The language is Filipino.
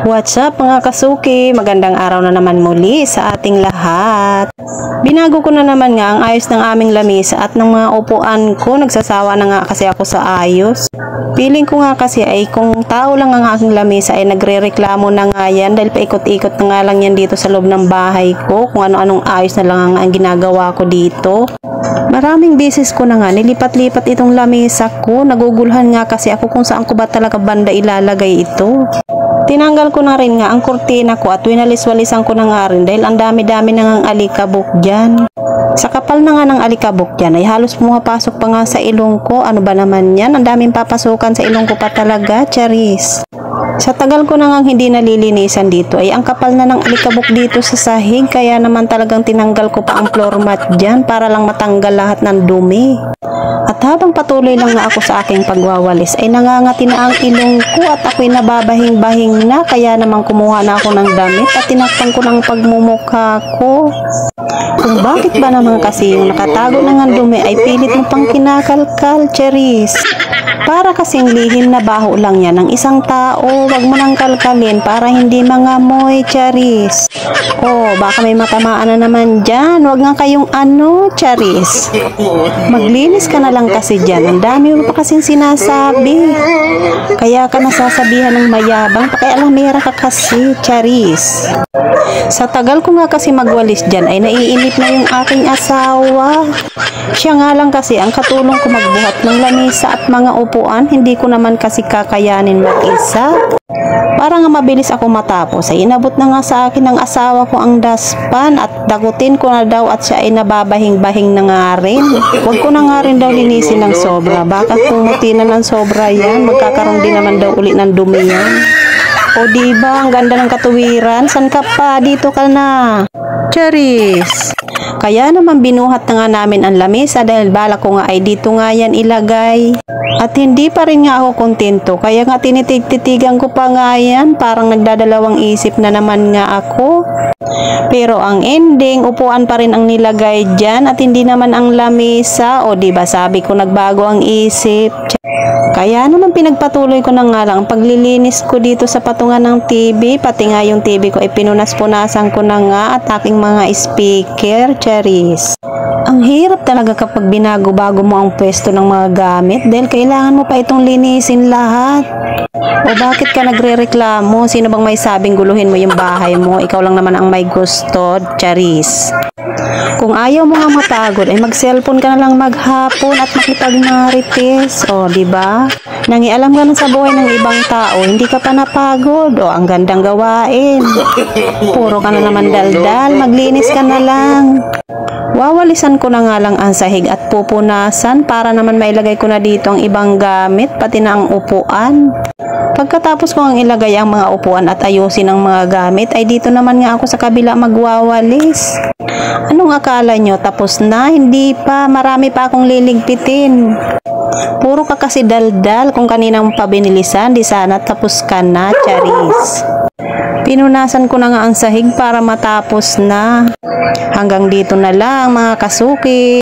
What's up mga kasuki? Magandang araw na naman muli sa ating lahat. Binago ko na naman nga ang ayos ng aming lamisa at ng mga upuan ko. Nagsasawa na nga kasi ako sa ayos. Feeling ko nga kasi ay kung tao lang ang aking lamisa ay nagre-reklamo na nga yan dahil paikot-ikot na nga lang yan dito sa loob ng bahay ko. Kung ano-anong ayos na lang ang ginagawa ko dito. Maraming beses ko na nga nilipat-lipat itong lamisa ko. Naguguluhan nga kasi ako kung saan ko ba talaga banda ilalagay ito. Tinanggal ko na rin nga ang kurtina ko at winalis-walisan ko na nga rin dahil ang dami-dami na ngang alikabok dyan. Sa kapal na nga ng alikabok dyan ay halos pumapasok pa nga sa ilong ko. Ano ba naman yan? Ang daming papasukan sa ilong ko pa talaga, charis. Sa tagal ko na nga hindi nalilinisan dito ay ang kapal na ng alikabok dito sa sahig kaya naman talagang tinanggal ko pa ang floor mat dyan para lang matanggal lahat ng dumi. At habang patuloy lang nga ako sa aking pagwawalis ay nangangati na ang ilong ko at ako'y nababahing-bahing na kaya naman kumuha na ako ng damit at tinakpan ko ng pagmumukha ko. Kung bakit ba naman kasi yung nakatago na ng dumi ay pilit mo pang kinakalkal, charis. Para kasing lihim na baho lang yan ng isang tao, wag mo nang kalkalin para hindi mangamoy, charis. Oh, baka may matamaan na naman dyan, wag nga kayong charis. Maglinis ka na lang kasi dyan, ang dami mo pa kasing sinasabi. Kaya ka nasasabihan ng mayabang, pakialamera ka kasi, charis. Sa tagal ko nga kasi magwalis dyan ay naiinip na yung aking asawa. Siya nga lang kasi ang katulong ko magbuhat ng lamisa at mga upuan, hindi ko naman kasi kakayanin mag-isa. Para nga mabilis ako matapos ay inabot na nga sa akin ng asawa ko ang dustpan at dagutin ko na daw at siya ay nababahing-bahing na nga rin. Huwag ko na nga rin daw linisin ng sobra, baka kumuti na ng sobra yan, magkakaroon din naman daw ulit ng dumi yan. O diba, ang ganda ng katuwiran, san ka pa, dito ka na, charis. Kaya naman binuhat na nga namin ang lamisa dahil bala ko nga ay dito nga yan ilagay. At hindi pa rin nga ako kontento kaya nga tinitig-titigan ko pa nga yan, parang nagdadalawang isip na naman nga ako. Pero ang ending, upuan pa rin ang nilagay dyan at hindi naman ang lamisa. O diba sabi ko nagbago ang isip. Kaya naman pinagpatuloy ko na nga lang ang paglilinis ko dito sa patungan ng TV. Pati nga yung TV ko ay pinunas-punasan ko na nga at aking mga speaker, charis. Ang hirap talaga kapag binago-bago mo ang pwesto ng mga gamit dahil kailangan mo pa itong linisin lahat. O bakit ka nagre-reklamo? Sino bang may sabing guluhin mo yung bahay mo? Ikaw lang naman ang may gusto, charis. Kung ayaw mo nga mapagod ay mag-cellphone ka na lang maghapon at makipag-marites. O, diba? Nangialam ka na sa buhay ng ibang tao, hindi ka pa napagod. O, ang gandang gawain. Puro ka na naman daldal, maglinis ka na lang. Wawalisan ko na nga lang ang sahig at pupunasan para naman mailagay ko na dito ang ibang gamit, pati na ang upuan. Pagkatapos ko ang ilagay ang mga upuan at ayusin ang mga gamit, ay dito naman nga ako sa kabila magwawalis. Anong akala nyo? Tapos na? Hindi pa. Marami pa akong liligpitin. Puro ka kasi daldal. Kung kaninang pabinilisan, di sana tapos ka na, charis. Pinunasan ko na nga ang sahig para matapos na. Hanggang dito na lang mga kasuki.